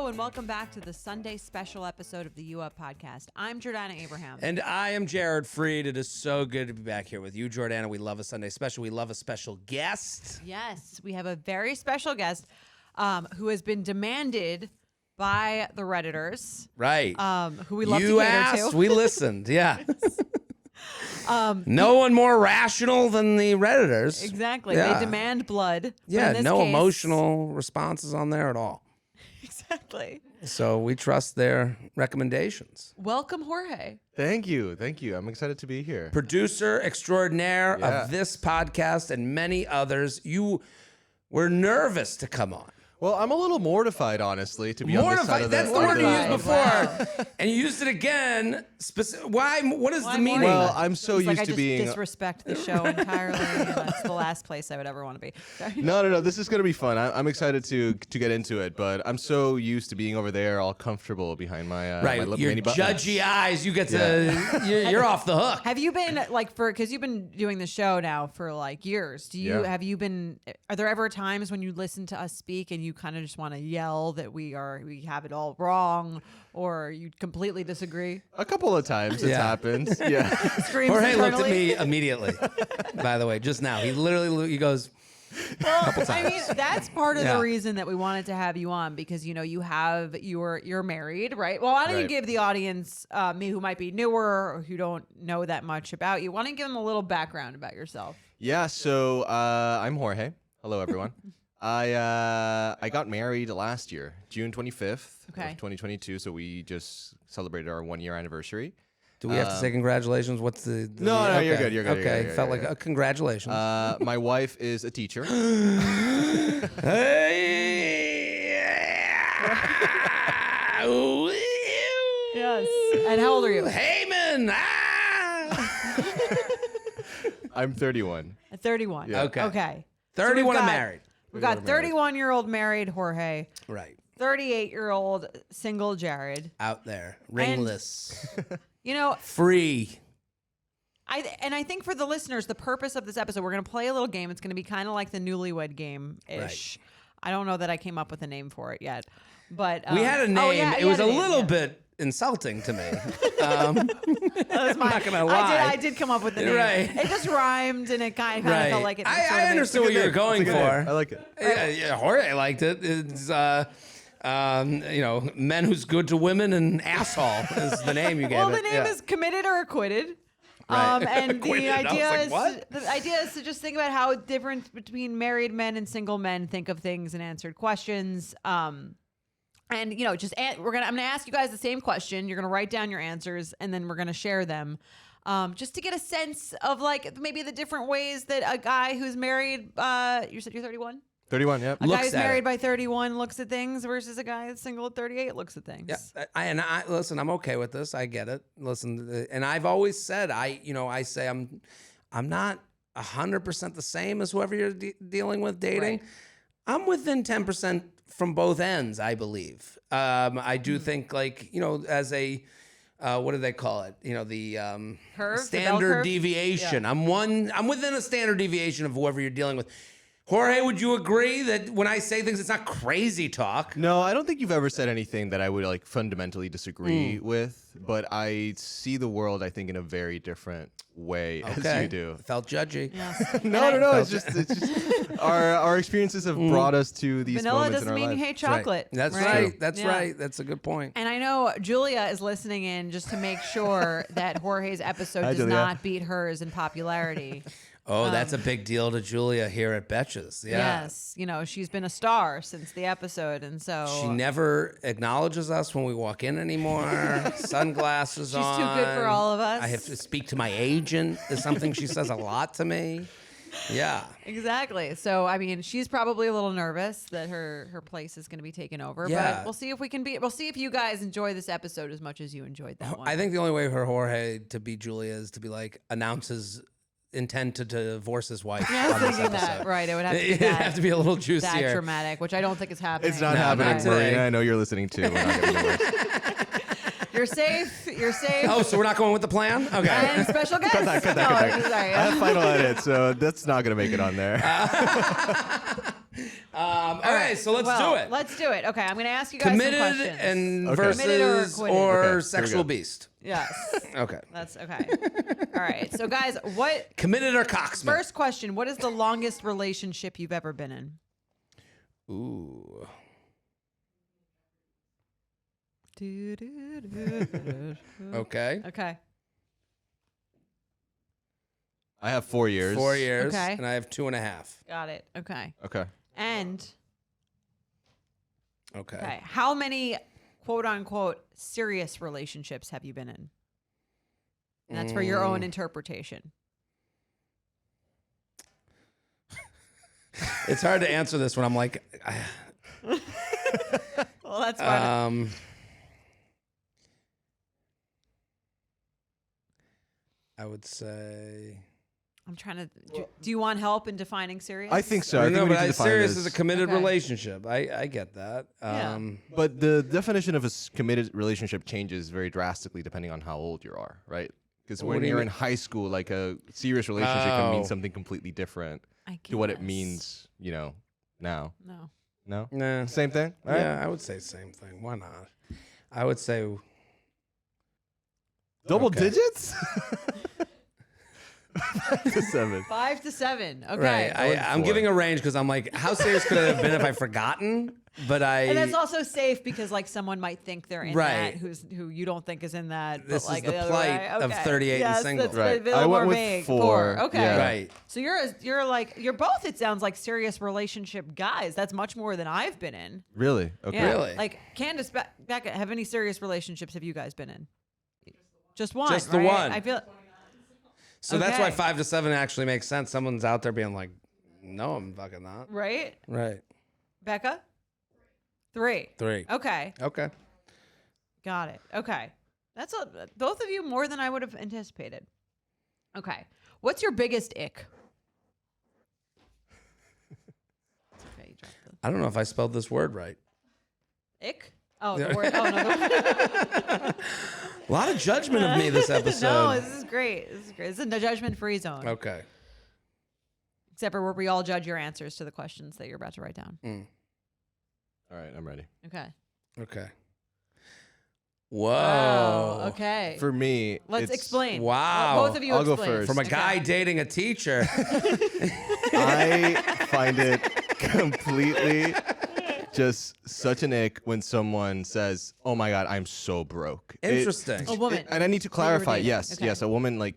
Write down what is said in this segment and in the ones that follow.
and welcome back to the Sunday special episode of the U Up podcast. I'm Jordana Abraham. And I am Jared Freed. It is so good to be back here with you, Jordana. We love a Sunday special. We love a special guest. Yes, we have a very special guest who has been demanded by the Redditors. Right. Who we love to cater You asked, to. we listened. Yeah. No one more rational than the Redditors. Exactly. Yeah. They demand blood. Yeah, no no emotional responses on there at all. Exactly. So we trust their recommendations. Welcome, Jorge. Thank you. I'm excited to be here. Producer extraordinaire of this podcast and many others. You were nervous to come on. Well, I'm a little mortified, honestly, to be on this side of That's the word you used before. Wow. And you used it again. Why? What is the meaning? Well, I'm so It's used like to I being... just disrespect the show entirely. And that's the last place I would ever want to be. Sorry. No. This is going to be fun. I'm excited to get into it, but I'm so used to being over there, all comfortable behind my right, my your mini button. judgy eyes. You get to. You're off the hook. Have you been because you've been doing the show now for like years? Have you been? Are there ever times when you listen to us speak and you kind of just want to yell that we have it all wrong, or you completely disagree? A couple of times it's happened. Yeah. Screams Jorge looked at internally? me immediately. By the way, just now he literally goes. Well, I mean, that's part of Yeah. the reason that we wanted to have you on, because you're married, right? Well, why don't you Right. give the audience, me who might be newer or who don't know that much about you, why don't you give them a little background about yourself? Yeah, so I'm Jorge. Hello, everyone. I got married last year, June 25th Okay. of 2022, so we just celebrated our 1-year anniversary. Do we have to say congratulations? What's the? No, okay. you're good. Okay, You're felt good. like a congratulations. My wife is a teacher. Yes. And how old are you? Heyman. I'm 31. 31. Yeah. Okay. Okay. 31 we've and got- married. We've got 31-year-old married Jorge, Right. 38-year-old single Jared. Out there, ringless, You know, free. I think for the listeners, the purpose of this episode, we're going to play a little game. It's going to be kind of like the Newlywed Game-ish. I don't know that I came up with a name for it yet. But We had a name. oh, yeah, it you was had a name, little yeah. bit insulting to me. I'm not gonna lie. I did come up with the name. Right. It just rhymed, and it kind of Right. felt like it. I sort of understood what you were going It's a good name. for. I like it. Yeah, Jorge liked it. It's men who's good to women and asshole is the name you gave Well, it. the name Yeah. is Committed or Acquitted. Right. And Acquitted. I was like, what? the idea is to just think about how different between married men and single men think of things and answered questions. And I'm gonna ask you guys the same question. You're gonna write down your answers, and then we're gonna share them, just to get a sense of like maybe the different ways that a guy who's married. You said you're 31. 31, yep. A guy Looks who's at married it. by 31 looks at things versus a guy that's single at 38 looks at things. Yeah, I listen. I'm okay with this. I get it. Listen, and I've always said I say I'm not 100% the same as whoever you're dealing with dating. Right. I'm within 10% from both ends. I believe. I do think as a what do they call it? The Curve, the bell standard curve? deviation. Yeah. I'm within a standard deviation of whoever you're dealing with. Jorge, would you agree that when I say things, it's not crazy talk? No, I don't think you've ever said anything that I would like fundamentally disagree with, but I see the world, I think, in a very different way as you do. Felt judgy. Yes. No. It's just our experiences have brought us to these Vanilla moments doesn't in our mean lives. you hate chocolate. That's right. right. That's Yeah. right. That's a good point. And I know Julia is listening in just to make sure that Jorge's episode Hi, does Julia. not beat hers in popularity. Oh, that's a big deal to Julia here at Betches. Yeah. Yes. She's been a star since the episode. And so She never acknowledges us when we walk in anymore. Sunglasses She's on. too good for all of us. I have to speak to my agent is something she says a lot to me. Yeah. Exactly. So, I mean, she's probably a little nervous that her place is going to be taken over. Yeah. But we'll see if you guys enjoy this episode as much as you enjoyed that one. I think the only way for Jorge to be Julia is to be announces intent to divorce his wife. I was on this thinking that. episode. Right. It would have to be It'd that, have to be a little that juicier. dramatic, which I don't think is happening. It's not No, happening, not today. Marina. I know you're listening too. We're not getting divorced. You're safe. You're safe. Oh, so we're not going with the plan? Okay. And special guest. Cut that. No, sorry. I have final edit, so that's not going to make it on there. All right. Okay, so let's well, do it. Let's do it. Okay, I'm going to ask you guys Committed some questions. and Okay. versus Committed or acquitted? or Okay, here we sexual go. beast. Yes. Okay. That's okay. All right. So, guys, what Committed or cocksman? first question, what is the longest relationship you've ever been in? Ooh. Okay. Okay. I have 4 years. 4 years. Okay. And I have 2.5. Got it. Okay. Okay. And Okay. okay, how many quote unquote serious relationships have you been in? And that's for your own interpretation. It's hard to answer this when I'm like, Well, that's fine. I would say. I'm trying to. Do you want help in defining serious? I think so. I think No, we but need to define serious this. is a committed Okay. relationship. I get that. Yeah. But the definition of a committed relationship changes very drastically depending on how old you are, right? Because What when do you you're mean? in high school, like a serious relationship can mean Oh. something completely different I to what it guess. means, now. No. No? Nah. Same thing? All right. Yeah, I would say same thing. Why not? I would say Double Okay. digits? 5 to 7. 5 to 7. Okay. right. I'm 4. giving a range because I'm like, how serious could it have been if I forgotten? But And that's also safe because like someone might think they're in Right. that who you don't think is in that. This but, like, is the other plight way. of Okay. 38 and yes, single. That's Right. a little I more went with vague. 4. Okay. Yeah. right. So you're both. It sounds like serious relationship guys. That's much more than I've been in. Really? Okay. Yeah. Really? Like Candace, Becca, have any serious relationships have you guys been in? Just one. Just the right? one. I feel. So that's why Okay. 5 to 7 actually makes sense. Someone's out there being like, no, I'm fucking not. Right, Right. Becca. 3. 3. Okay, Okay. got it. Okay, that's both of you more than I would have anticipated. Okay, what's your biggest ick? Okay, you dropped I don't know if I spelled this word right. the ick. Oh, the word. Oh no. A lot of judgment of me this episode. No, this is great. This is great. This is a judgment-free zone. Okay. Except for where we all judge your answers to the questions that you're about to write down. All right, I'm ready. Okay. Okay. Whoa. Wow. Okay. For me, Let's it's- explain. Wow. Both of you I'll go explain. first. From a Okay. guy dating a teacher. I find it completely just such an ick when someone says, "Oh my god, I'm so broke." Interesting. A woman. And I need to that you were clarify. dating. Yes, Okay. yes, a woman. Like,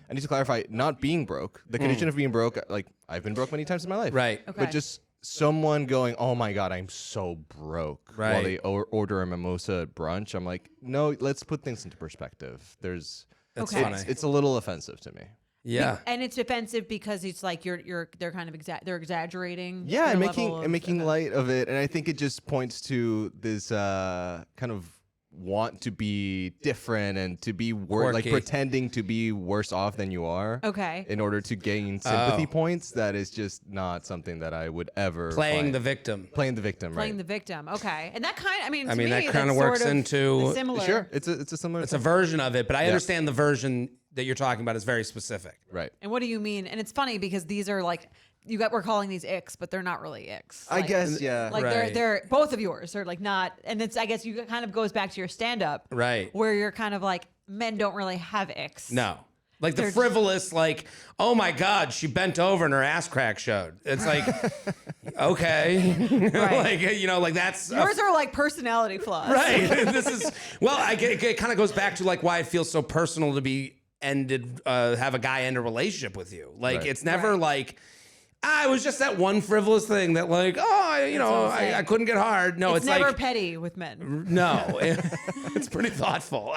I need to clarify. Not being broke. The condition of being broke. Like, I've been broke many times in my life. Right. Okay. But just someone going, "Oh my god, I'm so broke," while Right. they order a mimosa at brunch. I'm like, no, let's put things into perspective. There's, That's Okay. funny. it's a little offensive to me. Yeah. And it's offensive because it's like they're kind of they're exaggerating. Yeah, their and level of- making okay. light of it, and I think it just points to this kind of want to be different and to be like Quirky. pretending to be worse off than you are. Okay. In order to gain sympathy Oh. points, that is just not something that I would ever Playing find. the victim. Playing the victim, Playing right? the victim. Okay. And that kind. To that me, kind of that's works sort of into- similar. Sure, it's a similar. It's a thing. version of it, but I Yeah. understand the version that you're talking about is very specific. Right. And what do you mean? And it's funny because these are like we're calling these icks, but they're not really icks. I Like- guess, yeah. Like Right. they're both of yours are like not, and it's I guess you kind of goes back to your stand up, Right. Where you're kind of like men don't really have icks. No. Like the They're- frivolous, like, oh my God, she bent over and her ass crack showed. It's like, okay. Right. like that's. Yours are like personality flaws. Right. This is, well, it kind of goes back to like why it feels so personal to be have a guy end a relationship with you. Like, Right. it's never Right. like, it was just that one frivolous thing that like, what I'm saying. I couldn't get hard. No, It's it's never like, petty with men. no, it's pretty thoughtful.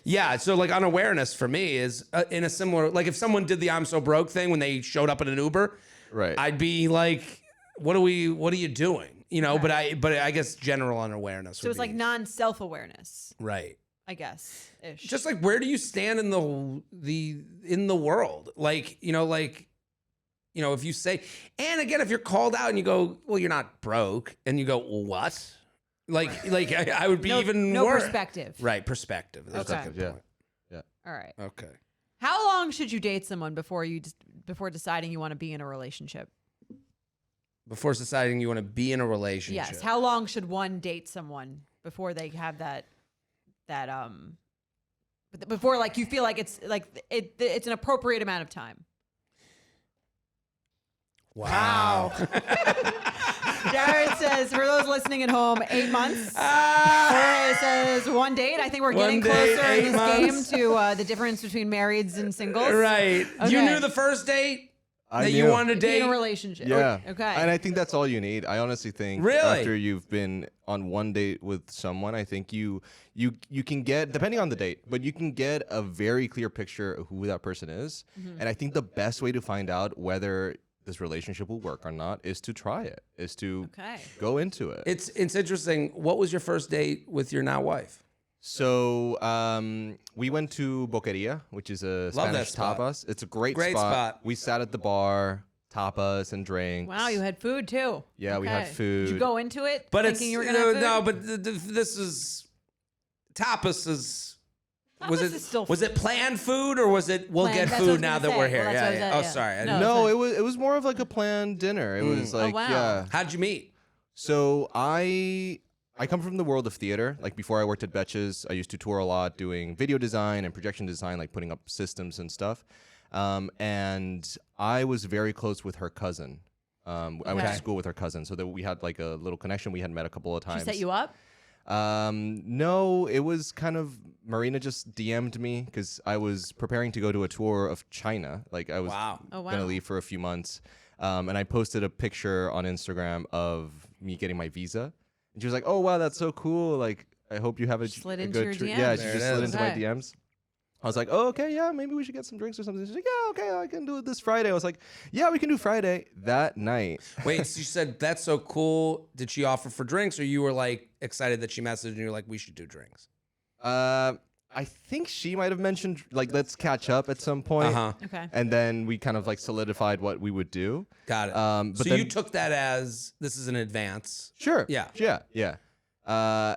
Yeah. So like unawareness for me is in a similar, like if someone did the I'm so broke thing when they showed up in an Uber, Right. I'd be like, what are you doing? But I guess general unawareness. So it's like non-self awareness, right. I guess. Ish. Just like where do you stand in the world? Like, if you say, and again, if you're called out and you go, well, you're not broke, and you go, well, what? Like I would be even no more perspective. Right, perspective. That's Okay. a good Yeah. point. All right. Okay. How long should you date someone before deciding you want to be in a relationship? before deciding you want to be in a relationship. Yes. How long should one date someone before they have before like you feel like it's like it's an appropriate amount of time? Wow. Jared says, for those listening at home, 8 months. Jorge says 1 date. I think we're getting One date, closer in 8 this months. game to the difference between marrieds and singles. Right. Okay. You knew the first date that you knew. wanted to Be date? in a relationship. Yeah. Okay. And I think that's all you need. I honestly think Really? after you've been on one date with someone, I think you can get, depending on the date, but you can get a very clear picture of who that person is. Mm-hmm. And I think the best way to find out whether this relationship will work or not is to try it, is to Okay. go into it. It's interesting. What was your first date with your now wife? So we went to Boqueria, which is a Love that Spanish spot. tapas. It's a great Great spot. We sat at the bar, tapas and drinks. Wow, you had food too. Yeah, we had Okay. food. Did you go into it But thinking it's you were gonna have food? no, but this is tapas is. Was Tapas is still it was it planned food or was it we'll Planned, get that's what I was food now gonna that we're say. here? Well, that's what I Yeah. was- Oh, yeah. sorry. I No. didn't- No, it was more of like a planned dinner. It was like wow. yeah. How'd you meet? So I come from the world of theater. Like before I worked at Betches, I used to tour a lot doing video design and projection design, like putting up systems and stuff. And I was very close with her cousin. I went to Okay. school with her cousin, so that we had like a little connection. We had met a couple of She times. set you up? No, it was kind of Marina just DM'd me because I was preparing to go to a tour of China. Like I was Wow. Oh, wow. gonna leave for a few months, and I posted a picture on Instagram of me getting my visa, and she was like, "Oh wow, that's so cool! Like I hope you have a, Slid a into good your trip." DMs. Yeah, she There just it slid is. into my Okay. DMs. I was like, "Oh okay, yeah, maybe we should get some drinks or something." She's like, "Yeah, okay, I can do it this Friday." I was like, "Yeah, we can do Friday." That night, Wait, so you said that's so cool. Did she offer for drinks, or you were like excited that she messaged and you were like, we should do drinks? I think she might have mentioned like let's catch up at some point. Okay. And then we kind of like solidified what we would do. Got it. But So then, you took that as this is an advance. sure. Yeah. Yeah.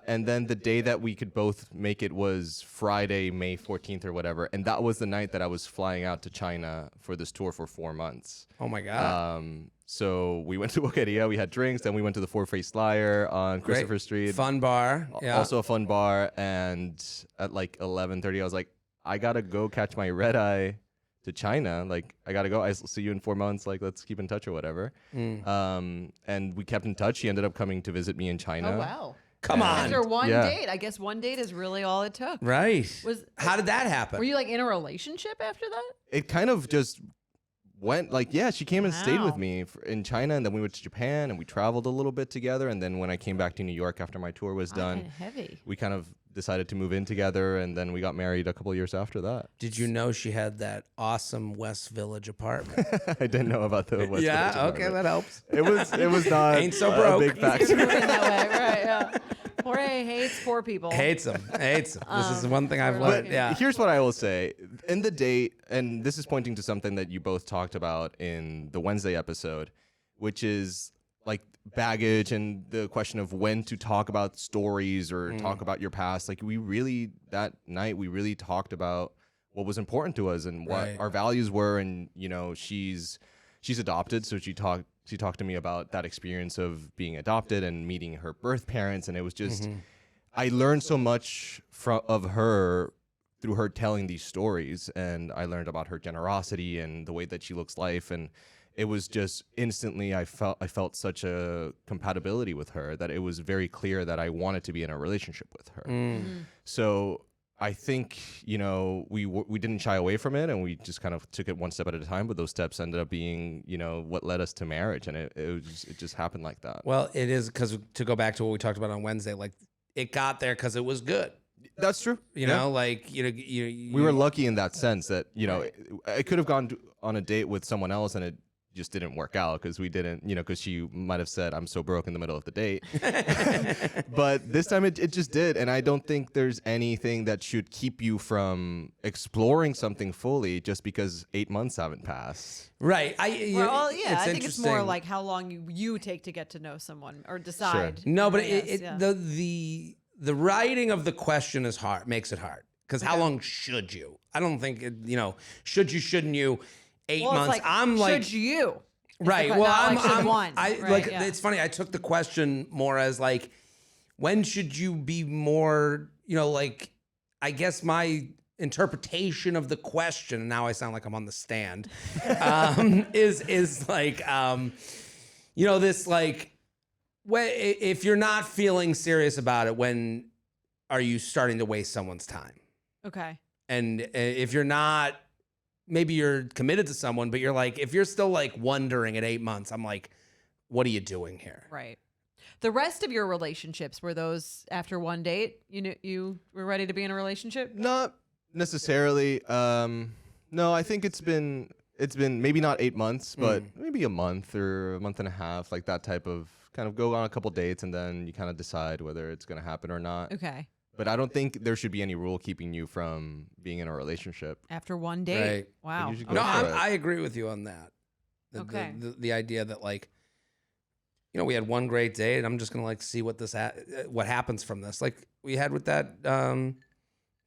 And then the day that we could both make it was Friday, May 14th or whatever. And that was the night that I was flying out to China for this tour for 4 months. Oh my god. So we went to Boqueria, we had drinks, then we went to the Four-Faced Liar on Christopher Great. Street. Fun bar. Yeah. Also a fun bar. And at like 11:30, I was like, I gotta go catch my red eye to China. Like, I gotta go. I'll see you in 4 months. Like, let's keep in touch or whatever. And we kept in touch. She ended up coming to visit me in China. Oh, wow. Come on. After one yeah. date, I guess one date is really all it took. Right. How did that happen? Were you like in a relationship after that? It kind of just went like, yeah, she came and stayed with Wow. me in China, and then we went to Japan and we traveled a little bit together. And then when I came back to New York after my tour was done, Kinda heavy. we kind of decided to move in together, and then we got married a couple years after that. Did you know she had that awesome West Village apartment? I didn't know about the West Village yeah. Okay, apartment. that helps. It was not Ain't so a broke. big You're factor. moving that way, right? Yeah. Jorge hates poor people. Hates him. Hates him. This is one thing I've we're learned. lucky. Yeah. Here's what I will say. In the date, and this is pointing to something that you both talked about in the Wednesday episode, which is like baggage and the question of when to talk about stories or talk about your past. Like that night, we really talked about what was important to us and what Right. our values were. And, you know, she's adopted. So she talked to me about that experience of being adopted and meeting her birth parents. And it was just, I learned so much of her through her telling these stories. And I learned about her generosity and the way that she looks life. And it was just instantly, I felt such a compatibility with her that it was very clear that I wanted to be in a relationship with her. So I think, you know, we didn't shy away from it, and we just kind of took it one step at a time. But those steps ended up being, you know, what led us to marriage, and it just happened like that. Well, it is because to go back to what we talked about on Wednesday, like it got there because it was good. That's true. You know, like you We were lucky in that sense that, you know, I could have gone on a date with someone else and it just didn't work out because we didn't, you know, because she might have said, I'm so broke in the middle of the date. But this time it just did. And I don't think there's anything that should keep you from exploring something fully just because 8 months haven't passed. right. Well, yeah, I think it's more interesting. like how long you take to get to know someone or decide. No, but I guess, yeah. the writing of the question is hard, makes it hard. Because how long should you? I don't think, should you, shouldn't you? 8 Well, months. it's like, I'm like, should you? Right. Not Well, like should one. I Right, like. yeah. It's funny. I took the question more as like, when should you be more? Like, I guess my interpretation of the question. Now I sound like I'm on the stand. Is like, this like, if you're not feeling serious about it, when are you starting to waste someone's time? Okay. And if you're not, maybe you're committed to someone, but you're like, if you're still like wondering at 8 months, I'm like, what are you doing here? Right. The rest of your relationships, were those after one date? You were ready to be in a relationship? Not necessarily. No, I think it's been maybe not 8 months, but maybe a month or a month and a half, like that type of kind of go on a couple dates and then you kind of decide whether it's going to happen or not. Okay. But I don't think there should be any rule keeping you from being in a relationship. After one date? Right. Wow. You should go No, for it. I agree with you on that. Okay. The idea that like, we had one great date, and I'm just gonna like see what what happens from this. Like we had with that,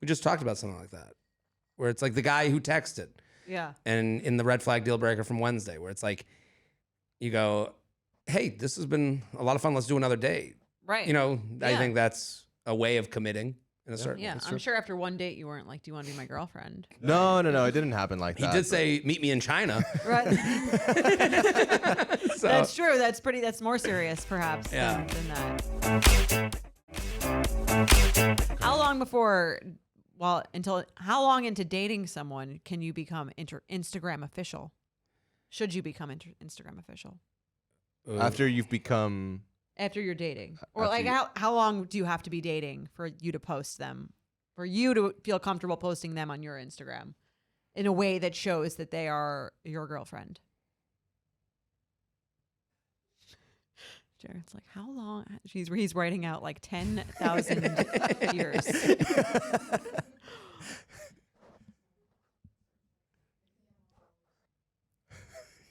we just talked about something like that, where it's like the guy who texted, Yeah. and in the red flag deal breaker from Wednesday, where it's like, you go, hey, this has been a lot of fun. Let's do another date. Right. I Yeah. think that's a way of committing in a certain. Yeah. That's I'm true. sure after one date you weren't like, do you want to be my girlfriend? No, it didn't happen like He that. did say, meet me in China. Right. So- That's true. That's more serious perhaps Yeah. than that. How long how long into dating someone can you become Instagram official? Should you become Instagram official? After you've become After you're dating? Or After like you- how long do you have to be dating for you to post them? For you to feel comfortable posting them on your Instagram in a way that shows that they are your girlfriend? Jared's like, how long? He's writing out like 10,000 years.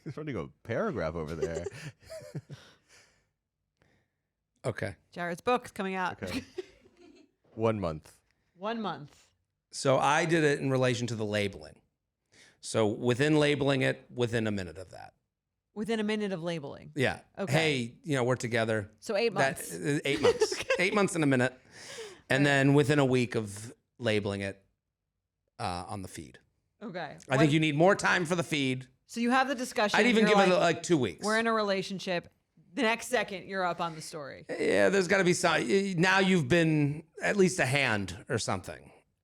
he's running a paragraph over there. Okay. Jared's book's coming out. Okay. 1 month. 1 month. So I did it in relation to the labeling. So within labeling it, within a minute of that. Within a minute of labeling. Yeah. Okay. Hey, we're together. So 8 months. That 8 months. 8 months in a minute. And then within a week of labeling it on the feed. Okay. I think you need more time for the feed. So you have the discussion. I'd even you're give it like, like 2 weeks. we're in a relationship. The next second, you're up on the story. Yeah, there's got to be some. Now you've been at least a hand or something.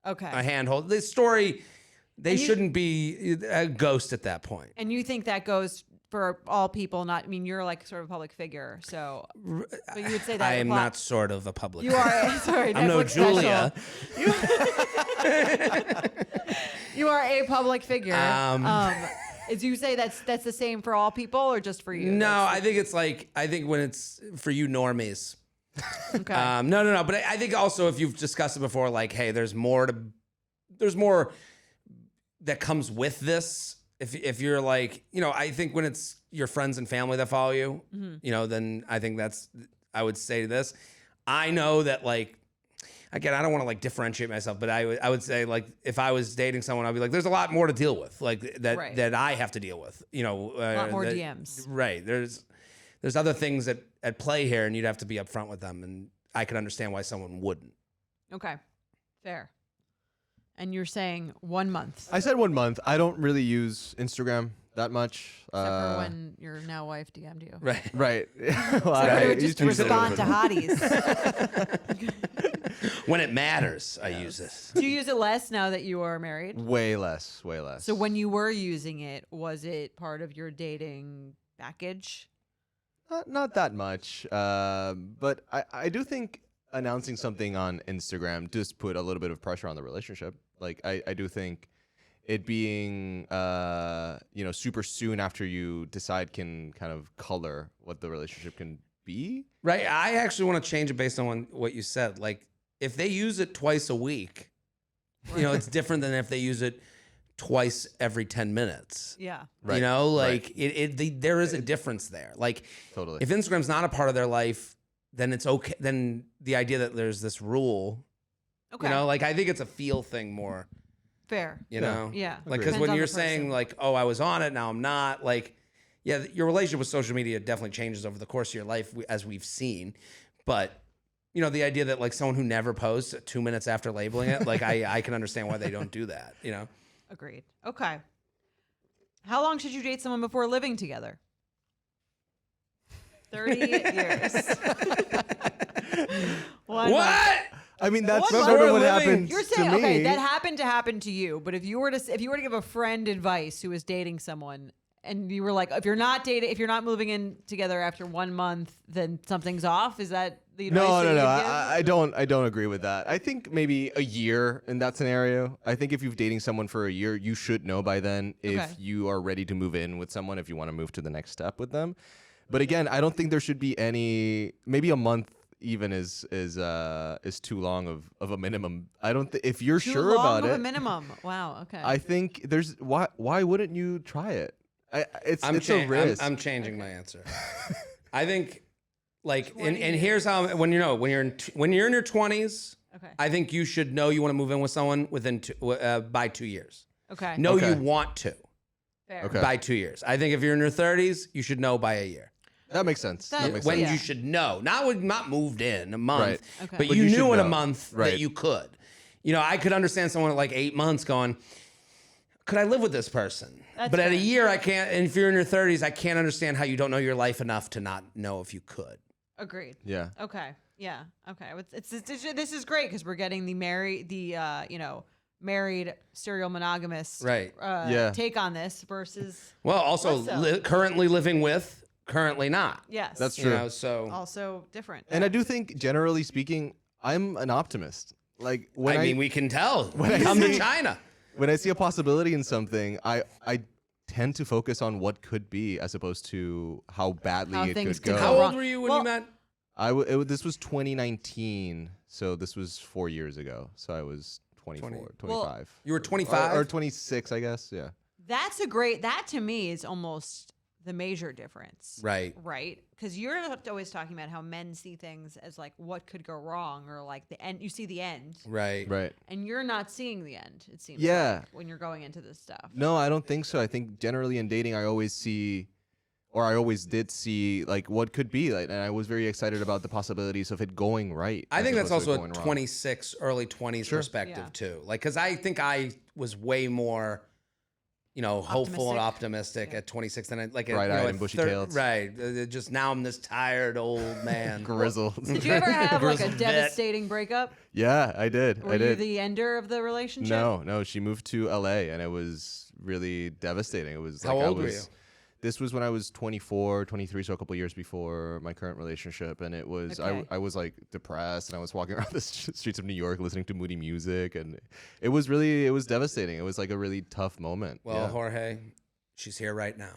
Okay. A handhold. This story, they And you- shouldn't be a ghost at that point. And you think that goes for all people? Not. I mean, you're like sort of a public figure, so. But you would say that I am apply- not sort of a public. You are. Sorry, I'm no Netflix special. Julia. You are a public figure. Um, Is you say that's the same for all people or just for you? No, I think it's like, I think when it's for you normies. Okay. No. But I think also if you've discussed it before, like, hey, there's more that comes with this. If you're like, I think when it's your friends and family that follow you, then I think I would say this. I know that like, again, I don't want to like differentiate myself, but I would say like if I was dating someone, I'd be like, there's a lot more to deal with, like that Right. that I have to deal with. A lot more DMs. Right. There's other things at play here, and you'd have to be upfront with them. And I could understand why someone wouldn't. Okay. Fair. And you're saying 1 month. I said 1 month. I don't really use Instagram that much. Except for when your now wife DM'd you. Right. Right. Well, So I you would just used use it a little respond bit to more. hotties. When it matters, I use it. Do you use it less now that you are married? Way less. So when you were using it, was it part of your dating package? Not that much, but I do think announcing something on Instagram does put a little bit of pressure on the relationship. Like I do think it being super soon after you decide can kind of color what the relationship can be. Right. I actually want to change it based on what you said. Like if they use it twice a week, it's different than if they use it twice every 10 minutes. Yeah. Right. Like there is a difference there. Like Totally. if Instagram's not a part of their life, then it's okay. Then the idea that there's this rule, Okay. like I think it's a feel thing more, Fair. you know? Yeah. Like, Depends because when on you're the saying person. like, oh, I was on it, now I'm not, like, yeah, your relationship with social media definitely changes over the course of your life, as we've seen. But you know, the idea that like someone who never posts 2 minutes after labeling it, like I can understand why they don't do that. You know. Agreed. Okay. How long should you date someone before living together? 30 years. One month. What? I mean, that's What sort of what living- happened You're to saying me. okay, that happened to happen to you, but if you were to give a friend advice who was dating someone and you were like, if you're not moving in together after 1 month, then something's off, is that the advice No, that no, you'd no. give? I don't agree with that. I think maybe a year in that scenario. I think if you've dating someone for a year, you should know by then if Okay. you are ready to move in with someone, if you want to move to the next step with them. But again, I don't think there should be any. Maybe a month even is too long of a minimum. I don't. If you're Too sure long about of it, a minimum. Wow. Okay. I think there's why wouldn't you try it? It's a risk. I'm changing my answer. I think, like, and here's how when you're in your 20s. Okay. I think you should know you want to move in with someone within by 2 years. Okay. Know Okay. you want to Fair. Okay. by 2 years. I think if you're in your 30s, you should know by a year. That makes sense. That- That makes When sense. Yeah. you should know, not moved in a month, Right. Okay. but But you you should knew in a know. month that Right. you could. You know, I could understand someone at like 8 months going, could I live with this person? That's but at a fair. year, I can't. And if you're in your 30s, I can't understand how you don't know your life enough to not know if you could. Agreed. Yeah. Okay. Yeah. Okay. This is great because we're getting the married serial monogamous Right. Yeah. take on this versus Well, also So. currently living with, currently not. yes. That's You true. know, so Also different. And I do think, generally speaking, I'm an optimist. Like when I mean, we can tell. when I Come to see- China. when I see a possibility in something, I tend to focus on what could be as opposed to how badly How it things could could go. How go old wrong. were you when Well- you met? This was 2019, so this was 4 years ago. So I was 24, 25. You were 25? Or 26, I guess. Yeah. That to me is almost the major difference. Right. Right? Because you're always talking about how men see things as like what could go wrong or like the end. You see the end, Right. Right. and you're not seeing the end. It seems Yeah. like, when you're going into this stuff. No, I don't think so. I think generally in dating, I always did see like what could be, like, and I was very excited about the possibilities of it going right. I as think that's opposed to also it a going wrong. 26, early 20s perspective Yeah. too. Like, because I think I was way more, hopeful and optimistic Yeah. at 26 than like Bright-eyed at and bushy-tailed. Right. Just now I'm this tired old man. Grizzled. Did you ever have like a Grizzled vet. devastating breakup? Yeah, I did. Were I you did. the ender of the relationship? No, she moved to LA and it was really devastating. It was How like old were you? This was when I was 24, 23, so a couple years before my current relationship, and it was Okay. I was like depressed, and I was walking around the streets of New York listening to moody music, and it was devastating. It was like a really tough moment. Well, yeah. Jorge, she's here right now.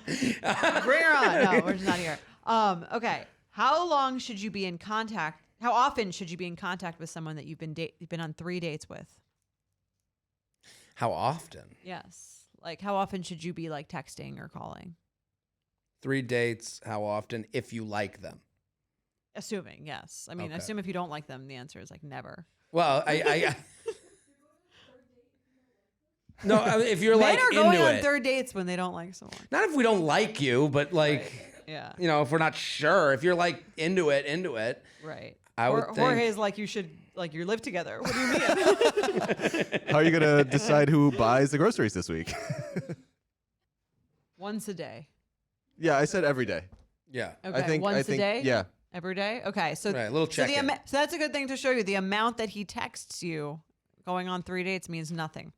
Bring her on. No, we're just not here. Okay. How long should you be in contact? How often should you be in contact with someone that you've been on 3 dates with? How often? Yes. Like how often should you be like texting or calling? 3 dates. How often? If you like them. Assuming, yes. I mean, Okay. assume if you don't like them, the answer is like never. Well, I no. I mean, if you're Men like are going into on it, third dates when they don't like someone. not if we don't like you, but like. Yeah. If we're not sure, if you're like into it, Right. I would think. Jorge's like you should like you live together. What do you mean? How are you gonna decide who buys the groceries this week? Once a day. Yeah, I said every day. Yeah. Okay. Once a day? Yeah. Every day? Okay. So, Right, a little so, check-in. so that's a good thing to show you. The amount that he texts you going on 3 dates means nothing.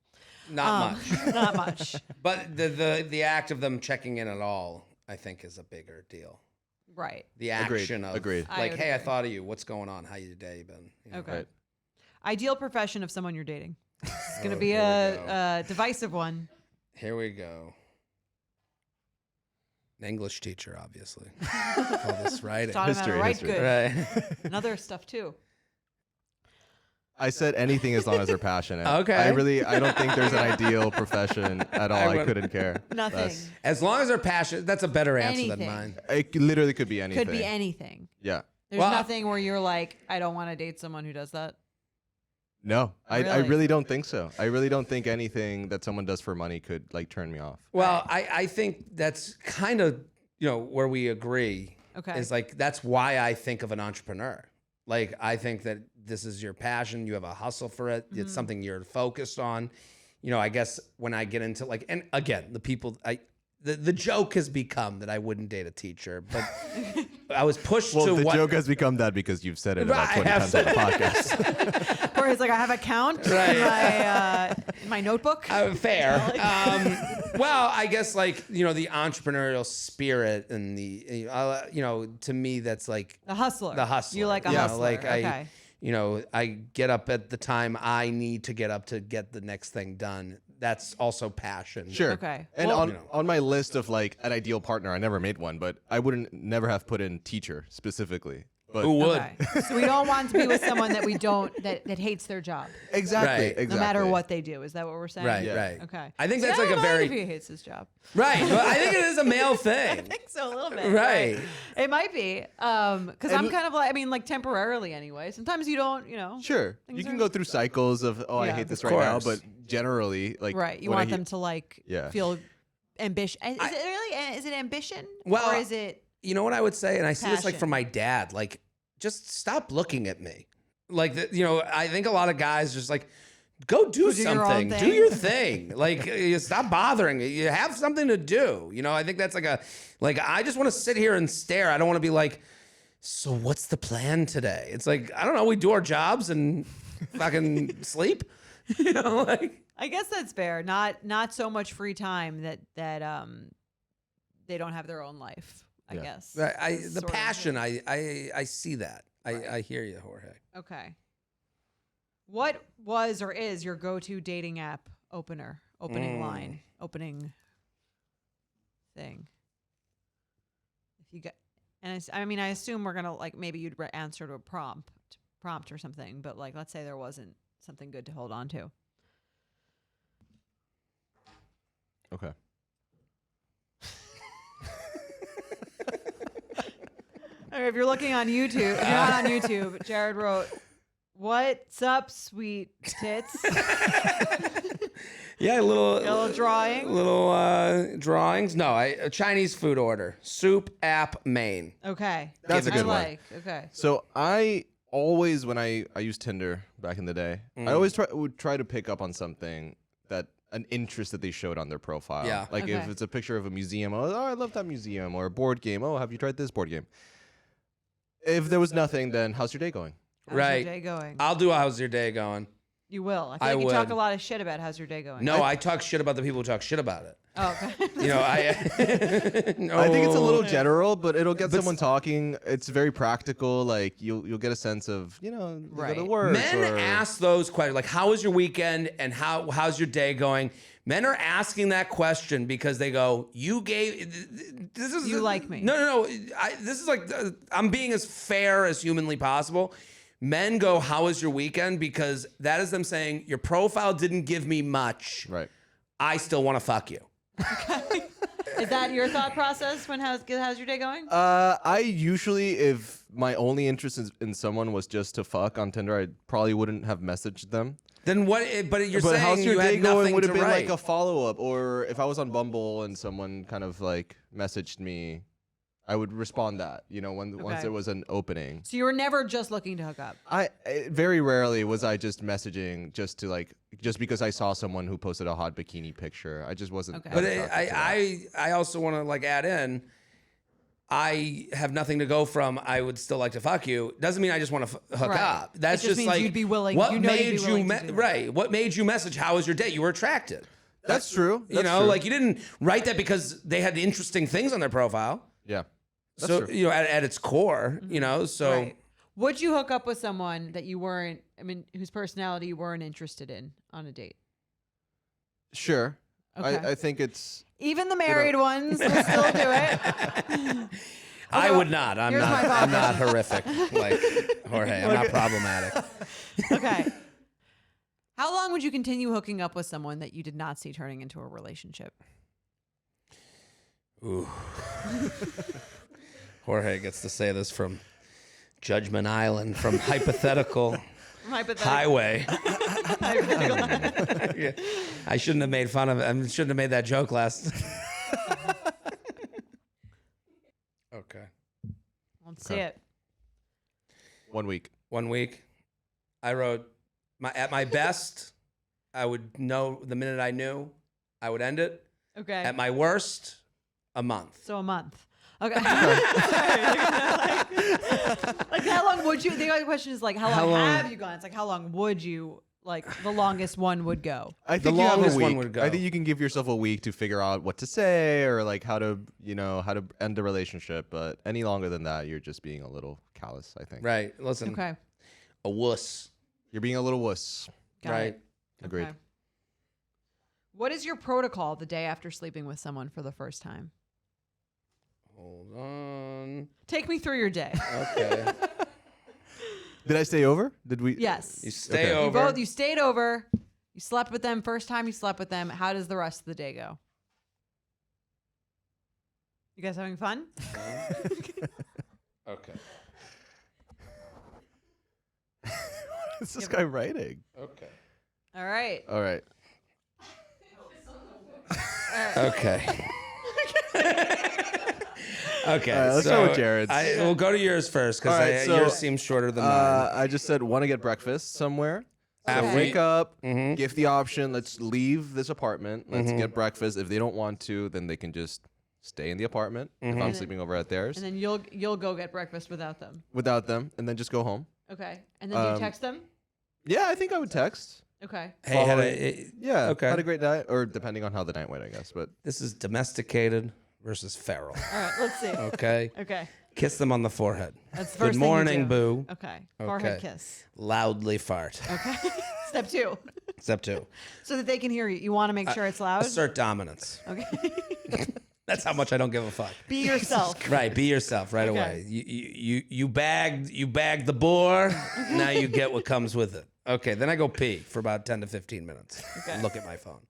Not much. Not much. But the act of them checking in at all, I think, is a bigger deal. Right. The Agreed, action of agreed. I like, would hey, I agree. thought of you. What's going on? How your day been? Okay. Right. Ideal profession of someone you're dating. It's going to Oh, be here we a divisive one. Here we go. An English teacher, obviously. All this writing. Taught him how to History, write history. good. Right. And other stuff too. I said anything as long as they're passionate. Okay. I don't think there's an ideal profession at all. I would- couldn't care. Nothing. less. As long as they're passionate, that's a better answer Anything. than mine. It literally could be anything. Could be anything. Yeah. There's Well, nothing where you're like, I don't want to date someone who does that. No, I Really? really don't think so. I really don't think anything that someone does for money could like turn me off. Well, I think that's kind of, where we agree. Okay. Is like, that's why I think of an entrepreneur. Like, I think that this is your passion. You have a hustle for it. It's something you're focused on. I guess when I get into like, and again, the joke has become that I wouldn't date a teacher, but I was pushed Well, to the what joke has become that because you've said it about I 20 have times on the podcast. Or he's like, I have a count in my notebook. Fair. Well, I guess like, the entrepreneurial spirit and the, to me, that's like The hustler. the hustler. You like a You know, hustler. like Okay. I get up at the time I need to get up to get the next thing done. That's also passion. Sure. Okay. And Well- on my list of like an ideal partner, I never made one, but I wouldn't never have put in teacher specifically. But Who would? Okay. So we don't want to be with someone that we don't that hates their job, exactly, Right. exactly. no matter what they do. Is that what we're saying? Right, Yeah. right. Okay. I think So that's I like a don't mind very if he hates his job. right. But I think it is a male I thing. think so a little bit. Right. It might be. Because I'm kind of like, like temporarily anyway. Sometimes you don't, Sure, Things you can are- go through cycles of I Yeah. hate this Of right now, course. but generally, like Right. You when I want hear- them to like Yeah. feel ambition. Is it really? Is it ambition? Well, or is it? You know what I would say, and I see this like Passion. from my dad. Like, just stop looking at me. Like, I think a lot of guys just like, go do Go do your own something. Do thing. your thing. Like, you stop bothering me. You have something to do. I think that's like I just want to sit here and stare. I don't want to be like, so what's the plan today? It's like, I don't know. We do our jobs and fucking sleep. Like. I guess that's fair. Not so much free time that they don't have their own life. I Yeah. guess. The Sort of. passion, I see that. I hear you, Jorge. Okay. What was or is your go-to dating app opening line, opening thing? If you get, and I assume we're gonna like maybe you'd answer to a prompt or something, but like let's say there wasn't something good to hold on to. Okay. If you're looking on YouTube, if you're not on YouTube, Jared wrote, "What's up, sweet tits?" Yeah, a little drawing. Little drawings. No, a Chinese food order. Soup app main. Okay, That's a good one. Okay. So I always, when I used Tinder back in the day, I always would try to pick up on something an interest that they showed on their profile. Yeah. Like if Okay. it's a picture of a museum, oh, I love that museum, or a board game. Oh, have you tried this board game? If there was nothing, then how's your day going? How's Right. your day going? I'll do a how's your day going. You will. I feel I like you talk would. a lot of shit about how's your day going. No, I talk shit about the people who talk shit about it. Oh, okay. No. I think it's a little general, but it'll get someone talking. It's very practical. Like you'll get a sense of they go to Right. work. Men or- ask those questions, like how was your weekend and how's your day going? Men are asking that question because they go, you like me. No. This is like I'm being as fair as humanly possible. Men go, how was your weekend? Because that is them saying your profile didn't give me much. Right. I still want to fuck you. Is that your thought process when how's your day going? I usually, if my only interest in someone was just to fuck on Tinder, I probably wouldn't have messaged them. Then what? But you're But saying how's your you day had going nothing would to have been write. like a follow up, or if I was on Bumble and someone kind of like messaged me, I would respond that. Once Okay. there was an opening. So you were never just looking to hook up. Very rarely was I just messaging just because I saw someone who posted a hot bikini picture. I just wasn't. Okay. that But attracted to that. I also want to like add in. I have nothing to go from. I would still like to fuck you. Doesn't mean I just want to hook Right. up. That's It just means like you'd be willing- What you know you'd made be you willing to do that. right? What made you message? How was your day? You were attracted. That's true. You That's know, true. like you didn't write that because they had interesting things on their profile. Yeah. That's So true. at its core, so Right. Would you hook up with someone that you weren't? Whose personality you weren't interested in on a date? Sure. Okay. I think it's. Even the married ones will still do it. I would not. I'm here's my not. I'm thought. not horrific like Jorge. I'm not problematic. Okay. How long would you continue hooking up with someone that you did not see turning into a relationship? Ooh. Jorge gets to say this from Judgment Island, from hypothetical. Hypothetical. highway. Hypothetical. Yeah. I shouldn't have made fun of it. I shouldn't have made that joke last. Okay. Let's see it. 1 week. 1 week. I wrote at my best, I would know the minute I knew, I would end it. Okay. At my worst, a month. So a month. Okay. Like how long would you? The other question is like, how long have you gone? It's like how long would you? Like the longest one would go. I think The you have a longest week. one would go. I think you can give yourself a week to figure out what to say or like how to end the relationship. But any longer than that, you're just being a little callous, I think. Right. Listen. Okay. A wuss. You're being a little wuss. Got Right. it. Agreed. Okay. What is your protocol the day after sleeping with someone for the first time? Hold on. Take me through your day. Okay. Did I stay over? Did we? Yes. You stay Okay. over. You stayed over. You slept with them first time you slept with them. How does the rest of the day go? You guys having fun? Okay. What is this guy writing? Okay. All right. All right. Okay. Okay. All right, let's start with Jared's. We'll go to yours first because All right, so, yours seems shorter than mine. I just said want to get breakfast somewhere. So Okay. wake up, Mm-hmm. give the option. Let's leave this apartment. Let's get breakfast. If they don't want to, then they can just stay in the apartment. If I'm sleeping over at theirs And then you'll go get breakfast without them. without them, and then just go home. Okay. And then do you text them? Yeah, I think I would text. Okay. Hey, following- Yeah. Okay. Had a great night, or depending on how the night went, I guess. But this is domesticated versus feral. All right. Let's see. Okay. Okay. Kiss them on the forehead. That's the Good first thing you morning, do. boo. Okay. Forehead Okay. kiss. Loudly fart. Okay. Step 2. Step 2. So that they can hear you. You want to make sure it's loud? Assert dominance. Okay. That's how much I don't give a fuck. Be yourself. Right, be yourself right Okay. away. You bagged the boar. Now you get what comes with it. Okay, then I go pee for about 10 to 15 minutes. Okay. Look at my phone.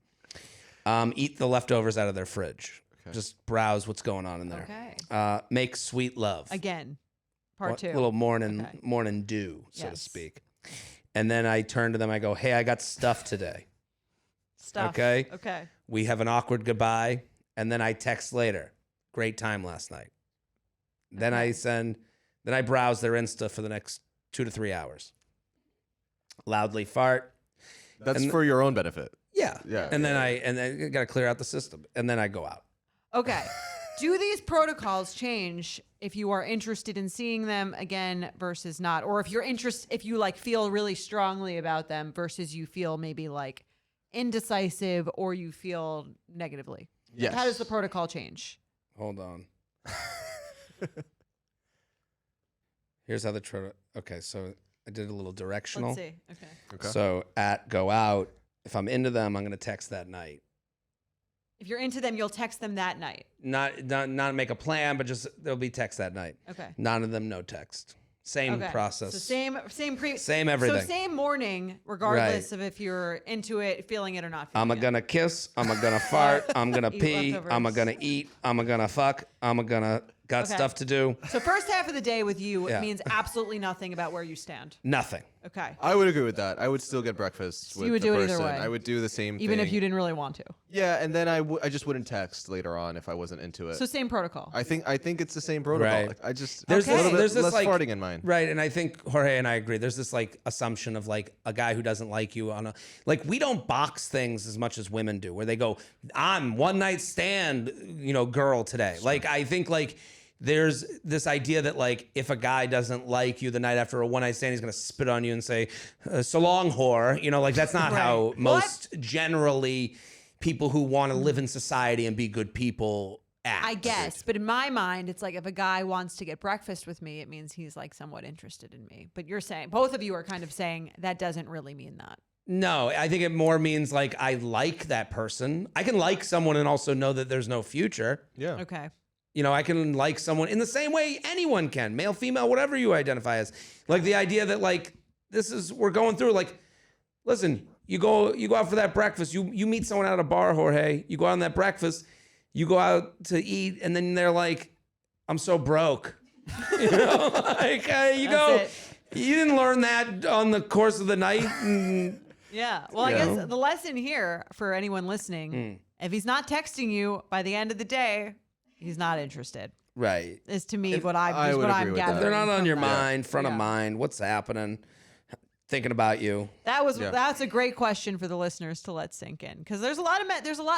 Eat the leftovers out of their fridge. Just browse what's going on in there. Okay. Make sweet love. Again. Part 2. Little morning Okay. morning dew, so to Yes. speak. And then I turn to them. I go, "Hey, I got stuff today. Stuff. Okay. Okay. We have an awkward goodbye." And then I text later. Great time last night. Then Okay. I browse their Insta for the next 2 to 3 hours. Loudly fart. that's And- for your own benefit. Yeah. Yeah. And then I got to clear out the system. And then I go out. Okay. Do these protocols change if you are interested in seeing them again versus not, or if if you like feel really strongly about them versus you feel maybe like indecisive or you feel negatively? Yes. How does the protocol change? Hold on. Here's how okay, so I did a little directional. Let's see. Okay. Okay. So go out. If I'm into them, I'm going to text that night. If you're into them, you'll text them that night. Not make a plan, but just there'll be text that night. Okay. None of them, no text. Same Okay. process. So same Same everything. So same morning, regardless of if you're into it, feeling it or not. I'm feeling it. gonna kiss. I'm gonna fart. I'm gonna Eat pee. I'm leftovers. gonna eat. I'm gonna fuck. I'm gonna got Okay. stuff to do. So first half of the day with you, Yeah. it means absolutely nothing about where you stand. Nothing. Okay. I would agree with that. I would still get breakfast So with you would the do it either person. way. I would do the same Even thing. if you didn't really want to. Yeah, and then I just wouldn't text later on if I wasn't into it. So same protocol. I think it's the same protocol. Right. Like, I just There's a little this- bit there's this, less like- farting in mine. Right, and I think Jorge and I agree. There's this like assumption of like a guy who doesn't like you on a like we don't box things as much as women do, where they go, "I'm one night stand, girl today." Like I think like there's this idea that like if a guy doesn't like you the night after a one night stand, he's gonna spit on you and say, "So long, whore." Like that's not how Right. most generally people who want to live in society and be good people act. I guess, but in my mind, it's like if a guy wants to get breakfast with me, it means he's like somewhat interested in me. But you're saying, both of you are kind of saying that doesn't really mean that. No, I think it more means like I like that person. I can like someone and also know that there's no future. Yeah. Okay. I can like someone in the same way anyone can, male, female, whatever you identify as. Like the idea that like we're going through like, listen, you go out for that breakfast. You meet someone at a bar, Jorge. You go out on that breakfast. You go out to eat, and then they're like, "I'm so broke." Like you That's go. it. You didn't learn that on the course of the night. Yeah. Well, I guess the lesson here for anyone listening, if he's not texting you by the end of the day, he's not interested. Right. Is to me what I'm agree gathering. with that. They're not on from your that. mind, front of mind. What's happening? Thinking about you. That's a great question for the listeners to let sink in, because there's a lot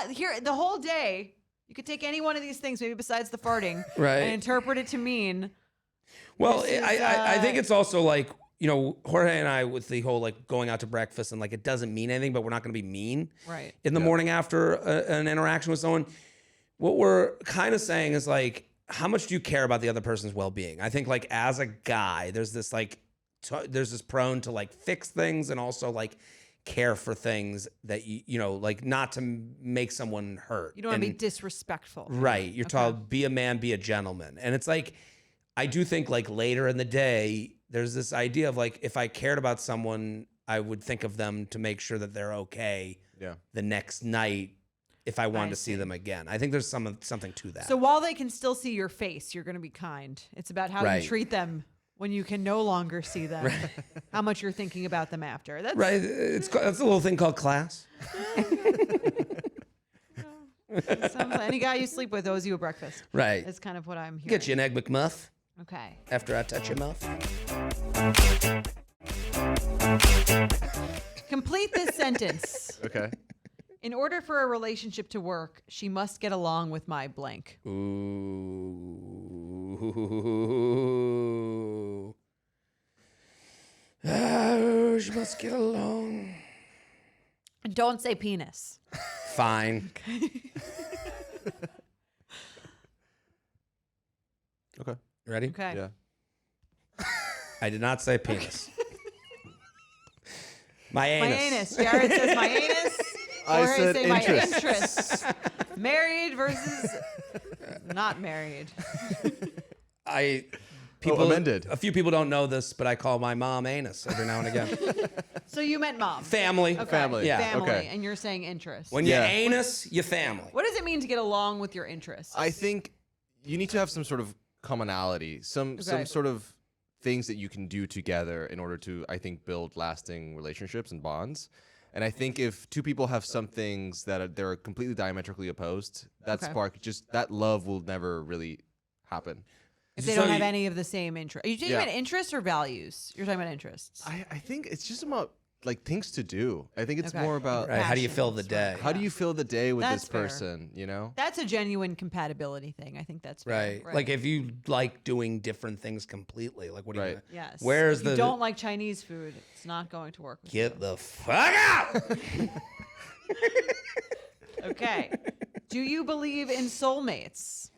here the whole day. You could take any one of these things, maybe besides the farting, Right. and interpret it to mean. Well, This is, I think it's also like, Jorge and I with the whole like going out to breakfast and like it doesn't mean anything, but we're not going to be mean Right. in the morning after an interaction with someone. What we're kind of saying is like, how much do you care about the other person's well-being? I think like as a guy, there's this like, there's this prone to like fix things and also like care for things that like not to make someone hurt. You don't want to be disrespectful. Right. You're told, be a man, be a gentleman. And it's like, I do think like later in the day, there's this idea of like, if I cared about someone, I would think of them to make sure that they're okay the next night if I wanted to see them again. I think there's something to that. So while they can still see your face, you're going to be kind. It's about how you treat them when you can no longer see them, how much you're thinking about them after. That's right. That's a little thing called class. Any guy you sleep with owes you a breakfast. Right. That's kind of what I'm hearing. Get you an Egg McMuff. Okay. After I touch your muff. Complete this sentence. Okay. In order for a relationship to work, she must get along with my blank. Ooh. Oh, she must get along. Don't say penis. Fine. Okay. Ready? Okay. Yeah. I did not say penis. My anus. My anus. Jared says my anus. I Jorge said say interest. my interest. Married versus not married. Amended. A few people don't know this, but I call my mom anus every now and again. So you meant mom. Family. Okay. Family. Yeah. Family. Okay. And you're saying interest. When you anus, you family. What does it mean to get along with your interests? I think you need to have some sort of commonality, some sort of things that you can do together in order to, I think, build lasting relationships and bonds. And I think if two people have some things that they're completely diametrically opposed, that spark, that love will never really happen. If they don't have any of the same interest. Are you talking about interests or values? You're talking about interests. I think it's just about like things to do. I think it's more about Right. How do you fill the day? how do you fill the day with That's this fair. person, you know? That's a genuine compatibility thing. I think that's fair. Right. Like if you like doing different things completely, like what do you Yes. Where's if you the don't like Chinese food, it's not going to work with you. Get the fuck out. Okay. Do you believe in soulmates?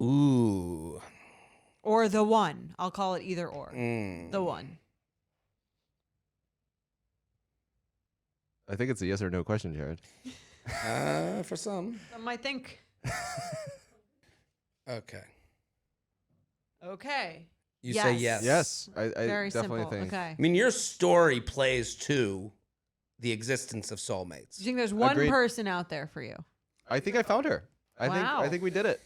Ooh. Or the one? I'll call it either or. The one. I think it's a yes or no question, Jared. For some. Some might think. Okay. Okay. You say yes. Yes, I Very definitely simple. think. Okay. I mean, your story plays to the existence of soulmates. Do you think there's one Agreed. person out there for you? I think I found her. Wow. I think we did it.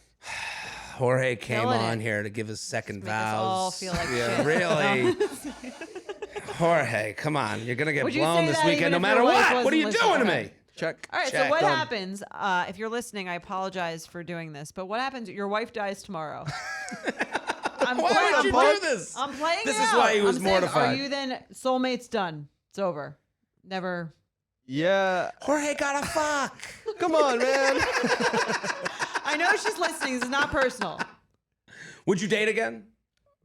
Jorge came Killing on it. here to give his second Make us all vows. feel like Yeah. shit. Really? Jorge, come on. You're going to get Would you blown say this that weekend no even if matter your wife what. What are you wasn't doing to listening? me? Check. All right, so Check. what Done. happens, if you're listening, I apologize for doing this, but what happens, your wife dies tomorrow? Why would you do this? I'm playing This it is out. why he was I'm saying, mortified. Are you then, soulmates done? It's over. Never. Yeah. Jorge got a fuck. Come on, man. I know she's listening. This is not personal. Would you date again?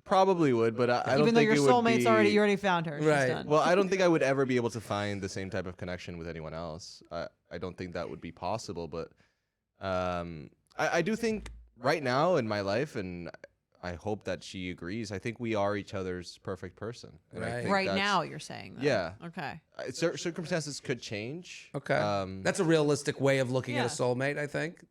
Probably would, but I don't Even though think your it would soulmate's be... already, you already found her. Right. She's done. Well, I don't think I would ever be able to find the same type of connection with anyone else. I don't think that would be possible, but I do think right now in my life, and I hope that she agrees, I think we are each other's perfect person. And I Right. think Right that's- now, you're saying that. Yeah. Okay. Circumstances could change. Okay. That's a realistic way of looking at Yeah. a soulmate, I think.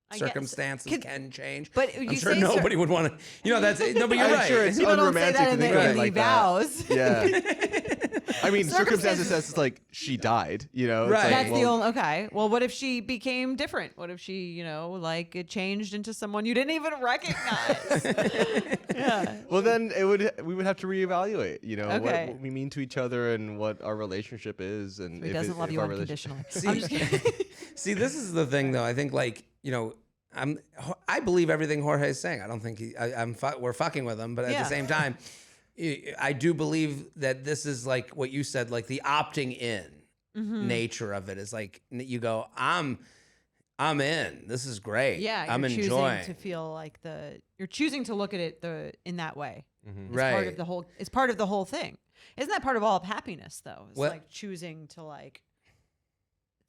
I guess. Circumstances can change. But I'm you sure say nobody would want to, that's, no, but you're I'm right. sure it's People don't say unromantic that to in think the of it like that. vows. Yeah. I mean, circumstances Circumstances- says like she died, you know? It's Right. like, That's the well, only. Okay. Well, what if she became different? What if she, like it changed into someone you didn't even recognize? Yeah. Well, then we would have to reevaluate, Okay. what we mean to each other and what our relationship is, and He if doesn't it, love if you our relationship. unconditionally. I'm just kidding. See, this is the thing, though. I think, I believe everything Jorge is saying. I don't think we're fucking with him, but at Yeah. the same time, I do believe that this is like what you said, like the opting in nature of it is like you go, I'm in. This is great. Yeah, I'm you're enjoying. choosing to feel like you're choosing to look at it in that way. It's Right. part of the whole. It's part of the whole thing. Isn't that part of all of happiness though? It's Well- like choosing to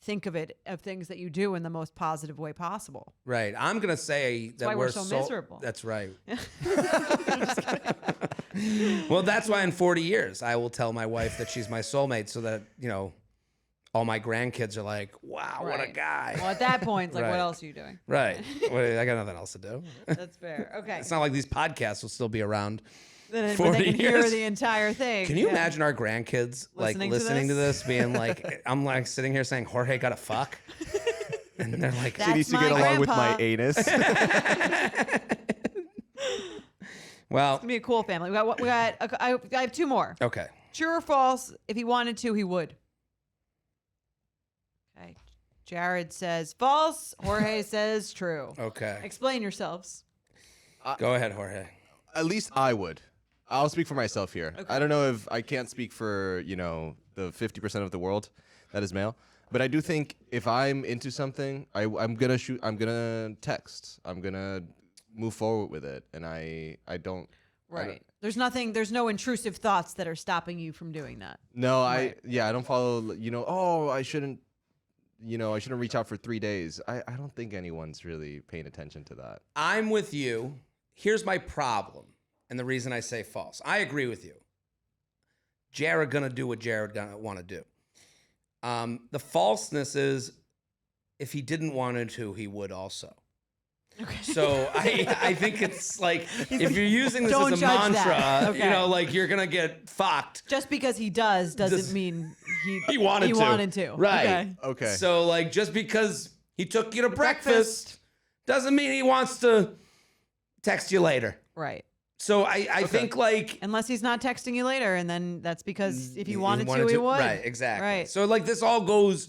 think of things that you do in the most positive way possible. Right. I'm gonna say that why we're we're so miserable. That's right. Well, that's why in 40 years I will tell my wife that she's my soulmate, so that all my grandkids are like, "Wow, what a Right. guy!" Well, at that point, it's like, Right. what else are you doing? Right. I got nothing else to do. That's fair. Okay. It's not like these podcasts will still be around. Then 40 they can hear years. the entire thing. Can you Yeah. imagine our grandkids listening to this, being like, I'm like sitting here saying, "Jorge got to fuck," and they're like, That's She needs to my get along with my grandpa. anus. "Well, It's gonna be a cool family. I have two more. okay." True or false? If he wanted to, he would. Okay. Jared says false. Jorge says true. Okay. Explain yourselves. Go ahead, Jorge. At least I would. I'll speak for myself here. Okay. I don't know if I can't speak for, the 50% of the world that is male. But I do think if I'm into something, I'm gonna shoot. I'm gonna text. I'm gonna move forward with it, and I don't. Right. There's no intrusive thoughts that are stopping you from doing that. No, Right. I don't follow. Oh, I shouldn't. I shouldn't reach out for 3 days. I don't think anyone's really paying attention to that. I'm with you. Here's my problem, and the reason I say false. I agree with you. Jared gonna do what Jared gonna want to do. The falseness is, if he didn't want to, he would also. Okay. So I think it's like, if you're using this Don't as a judge mantra, that. Okay. like you're gonna get fucked. Just because he doesn't Does- mean He wanted to. Right. Okay. Okay. So just because he took you to breakfast doesn't mean he wants to text you later. Right. So I think Unless he's not texting you later, and then that's because if he wanted to, he would. Right, exactly. Right. So this all goes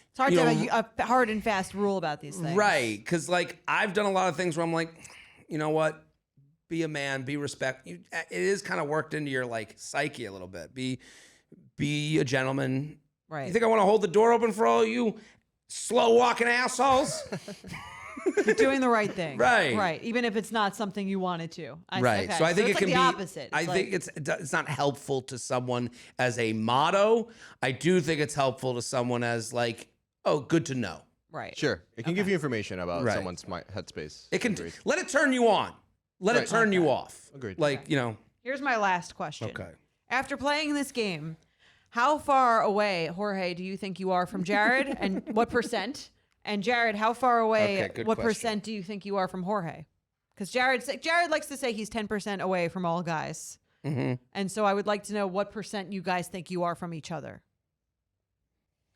It's hard you to know, have a hard and fast rule about these things. right, because I've done a lot of things where I'm like, you know what, be a man, be respect. It is kind of worked into your psyche a little bit. Be a gentleman. Right. You think I want to hold the door open for all you slow walking assholes? You're doing the right thing. Right. Right. Even if it's not something you wanted to. Right. Okay. So I think it's it can the be opposite. I think it's not helpful to someone as a motto. I do think it's helpful to someone as good to know. right. Sure. It can give you information about Right. someone's headspace. It can Agreed. let it turn you on. Let Right. it turn you off. Agreed. Here's my last question. Okay. After playing this game, how far away, Jorge, do you think you are from Jared, and what percent? And Jared, how far away? Okay, good what question. percent do you think you are from Jorge? Because Jared likes to say he's 10% away from all guys, and so I would like to know what percent you guys think you are from each other.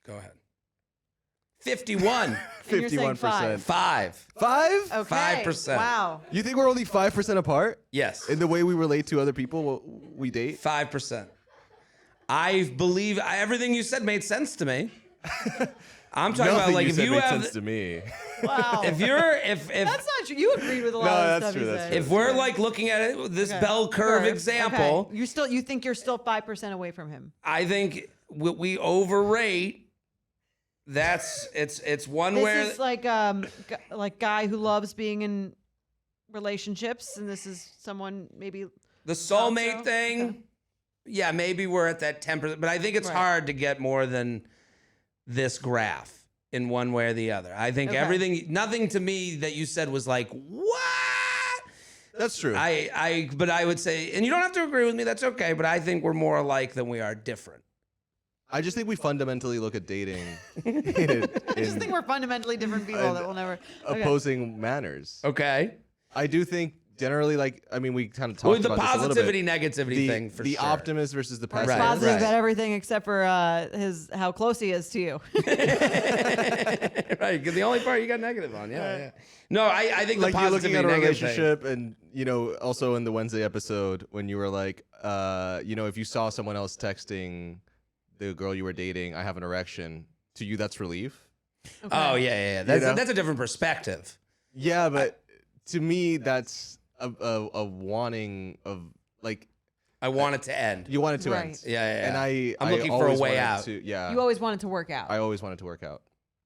Go ahead. 51. And you're saying 51%. 5. 5? Okay. 5%. Wow. You think we're only 5% apart Yes. in the way we relate to other people we date? 5%. I believe everything you said made sense to me. I'm talking about Nothing you if said you made have sense to me. Wow. if That's not true. You agreed with a lot No, of that's stuff true, he that's said. true. if we're looking at it this Okay. bell curve Curve. example, Okay. You think you're still 5% away from him. I think we overrate. It's one where This is like guy who loves being in relationships, and this is someone maybe. the soulmate Also? thing. Okay. Yeah, maybe we're at that 10%, but I think it's Right. hard to get more than this graph in one way or the other. I think Okay. nothing to me that you said was like, what? That's true. But I would say, and you don't have to agree with me, that's okay, but I think we're more alike than we are different. I just think we fundamentally look at dating I just in think we're fundamentally different people that will never. Okay. opposing manners. Okay. I do think generally, like, I mean, we kind of talked Well, the about this a little positivity, bit. negativity thing for the sure. optimist versus the He's pessimist. positive right. about everything except for how close he is to you. Right. The only part you got negative on. Yeah. No, I think Like the you're looking positivity at a negative thing. relationship, and also in the Wednesday episode when you were like, if you saw someone else texting the girl you were dating, "I have an erection," to you that's relief. Oh yeah. That's a different perspective. Yeah, but to me that's a wanting of like I want it to end. you want it to Right. end. Yeah. And I'm I looking for a always way wanted out. You always want it to work out. I always wanted to work out,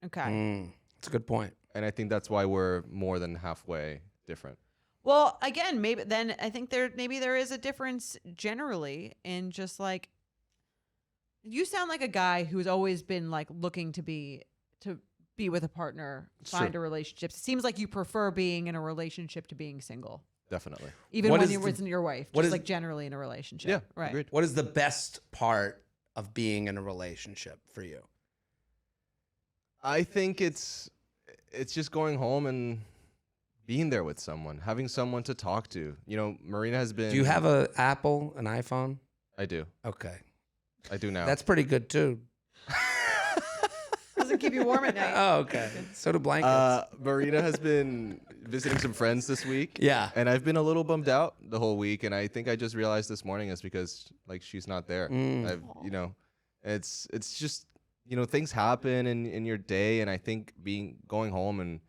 Okay. That's a good point. and I think that's why we're more than halfway different. Well, again, maybe then I think there is a difference generally in just like you sound like a guy who's always been like looking to be with a partner, It's find true. a relationship. It seems like you prefer being in a relationship to being single, Definitely. even What when is you're the- with your wife. what Just is- like generally in a relationship. Yeah. Right. Agreed. What is the best part of being in a relationship for you? I think it's just going home and being there with someone, having someone to talk to. Marina has been. Do you have an Apple, an iPhone? I do. Okay. I do now. That's pretty good too. Doesn't keep you warm at night. Oh, okay. So do blankets. Marina has been visiting some friends this week. Yeah. And I've been a little bummed out the whole week, and I think I just realized this morning it's because like she's not there. It's just things happen in your day, and I think going home and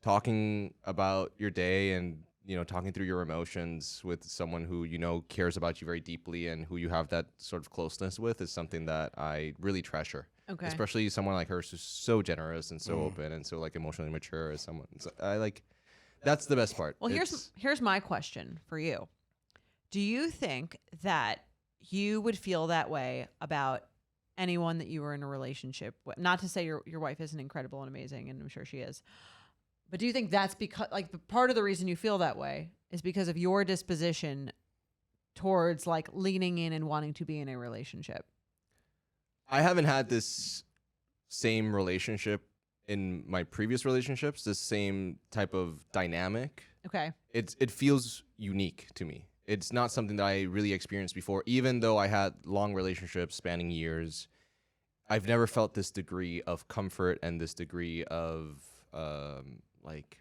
talking about your day and talking through your emotions with someone who cares about you very deeply and who you have that sort of closeness with is something that I really treasure. Okay. Especially someone like her who's so generous and so open and so like emotionally mature as someone. So I like that's the best part. Well, here's my question for you. Do you think that you would feel that way about anyone that you were in a relationship with? Not to say your wife isn't incredible and amazing, and I'm sure she is. But do you think that's because like the part of the reason you feel that way is because of your disposition towards like leaning in and wanting to be in a relationship? I haven't had this same relationship in my previous relationships, the same type of dynamic. Okay. It feels unique to me. It's not something that I really experienced before, even though I had long relationships spanning years. I've never felt this degree of comfort and this degree of like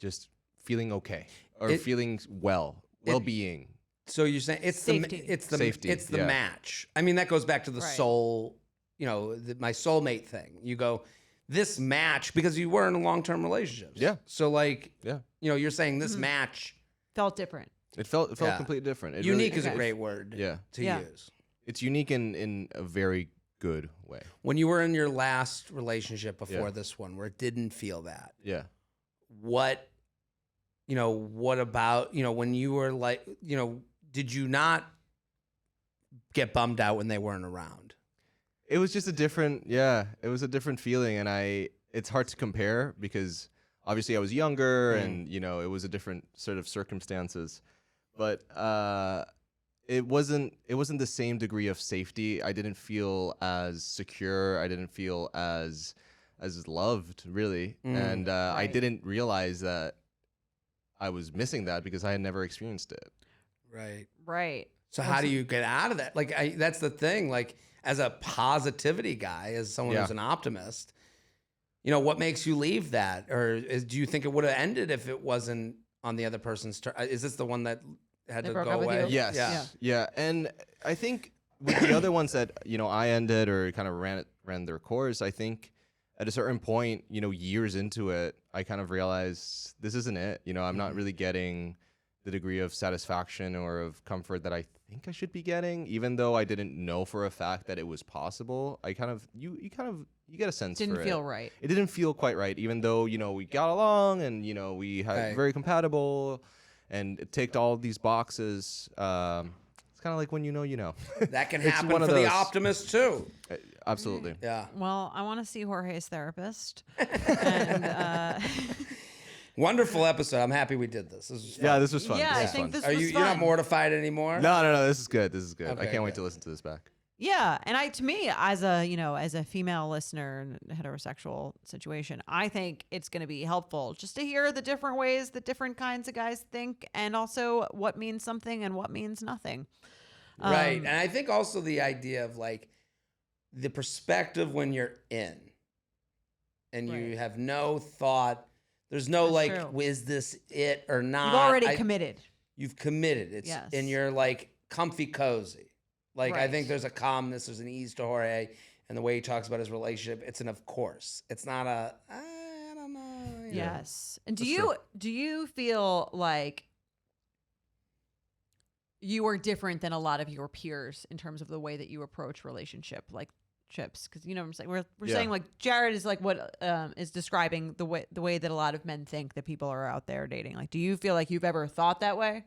just feeling okay or feeling well-being. So you're saying it's Safety. the Yeah. match. I mean, that goes back to the Right. soul, my soulmate thing. You go, this match, because you were in a long-term relationships. Yeah. So like, Yeah. You're saying this match, Felt different. It felt Yeah. completely different. It unique really, is a Okay. great word Yeah. to Yeah. use. It's unique in a very good way. When you were in your last relationship before Yeah. this one, where it didn't feel that, Yeah. what about, when you were like, did you not get bummed out when they weren't around? It was just it was a different feeling, and it's hard to compare because obviously I was younger and it was a different sort of circumstances, but it wasn't the same degree of safety. I didn't feel as secure. I didn't feel as loved really, and I Right. didn't realize that I was missing that because I had never experienced it. Right. Right. So how do you get out of that? Like, that's the thing. Like, as a positivity guy, as someone Yeah. who's an optimist, what makes you leave that? Or do you think it would have ended if it wasn't on the other person's turn? Is this the one that had They to broke go up with away? you? Yes. Yeah. And I think with the other ones that, I ended or kind of ran their course, I think at a certain point, years into it, I kind of realized this isn't it. I'm not really getting the degree of satisfaction or of comfort that I think I should be getting, even though I didn't know for a fact that it was possible. I kind of, you get a sense Didn't for feel it. right. It didn't feel quite right, even though, we got along and, we had Right. very compatible and it ticked all these boxes. It's kind of like when you know. That can It's happen one for of the those. optimist too. Absolutely. Yeah. Well, I want to see Jorge's therapist. And Wonderful episode. I'm happy we did this. This was fun. Yeah, this was fun. Yeah, This I was think fun. this Are was you're not fun. mortified anymore? No, this is good. This is good. I Okay, can't wait good. to listen to this back. Yeah, and to me, as a female listener in a heterosexual situation, I think it's going to be helpful just to hear the different ways that different kinds of guys think, and also what means something and what means nothing. Right. And I think also the idea of like the perspective when you're in and Right. you have no thought, there's no That's like, true. is this it or not? You've already committed. You've committed. Yes. And you're like comfy cozy. Like, I Right. think there's a calmness, there's an ease to Jorge and the way he talks about his relationship. It's an of course. It's not a, I don't know. you know. Yes. And That's do you feel like you are different than a lot of your peers in terms of the way that you approach relationships? Because you know what I'm saying, we're saying like Jared is like what is describing the way that a lot of men think that people are out there dating. Like, do you feel like you've ever thought that way? Or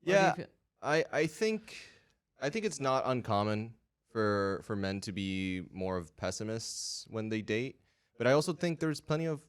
do you Yeah, feel- I think it's not uncommon for men to be more of pessimists when they date, but I also think there's plenty of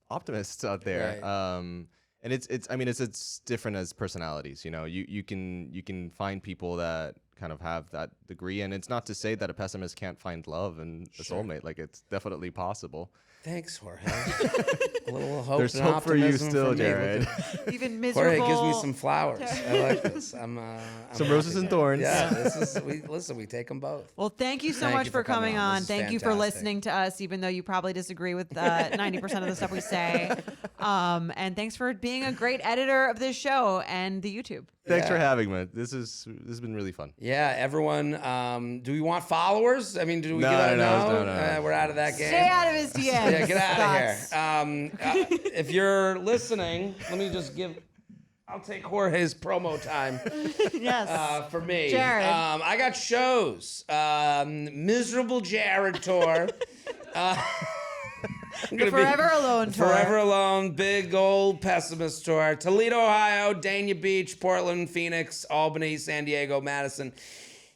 optimists out there. Right. And it's different as personalities. You know, you can find people that kind of have that degree, and it's not to say that a pessimist can't find love and a Sure. soulmate. Like, it's definitely possible. Thanks, Jorge. A little hope There's and hope for you optimism still, for me. Look Jared. at- even miserable. Jorge gives me some flowers. I like this. I'm Some happy. roses and thorns. Yeah, we take them both. Well, thank you so Thank much you for for coming coming on. on. This is Thank you for fantastic. listening to us, even though you probably disagree with 90% of the stuff we say. And thanks for being a great editor of this show and the YouTube. Thanks for Yeah. having me. This has been really fun. Yeah, everyone. Do we want followers? I mean, do we No, get out? no. We're out of that game. Stay out of his DMs. Yeah, get out of Thoughts? here. If you're listening, let me just I'll take Jorge's promo time Yes. for me. Jared. I got shows. Miserable Jared tour. I'm gonna be- Forever Alone tour. Forever Alone, big old pessimist tour. Toledo, Ohio, Dania Beach, Portland, Phoenix, Albany, San Diego, Madison,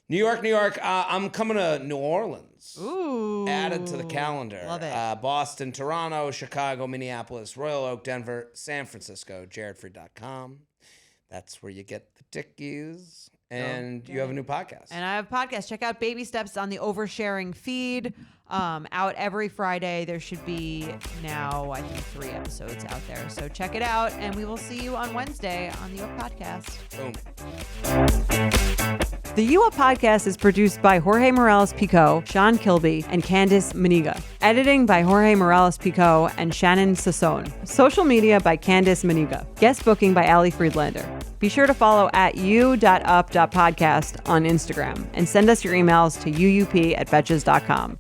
New York. I'm coming to New Orleans. Ooh. Added to the calendar. Love it. Boston, Toronto, Chicago, Minneapolis, Royal Oak, Denver, San Francisco, jaredfree.com. That's where you get the tickies. And you have a new podcast. And I have a podcast. Check out Baby Steps on the Oversharing feed. Out every Friday. There should be now, I think, 3 episodes out there. So check it out. And we will see you on Wednesday on the UP Podcast. Boom. The UP Podcast is produced by Jorge Morales Picó, Sean Kilby, and Candice Maniga. Editing by Jorge Morales Picó and Shannon Sassone. Social media by Candice Maniga. Guest booking by Ali Friedlander. Be sure to follow at u.up.podcast on Instagram and send us your emails to uup@betches.com.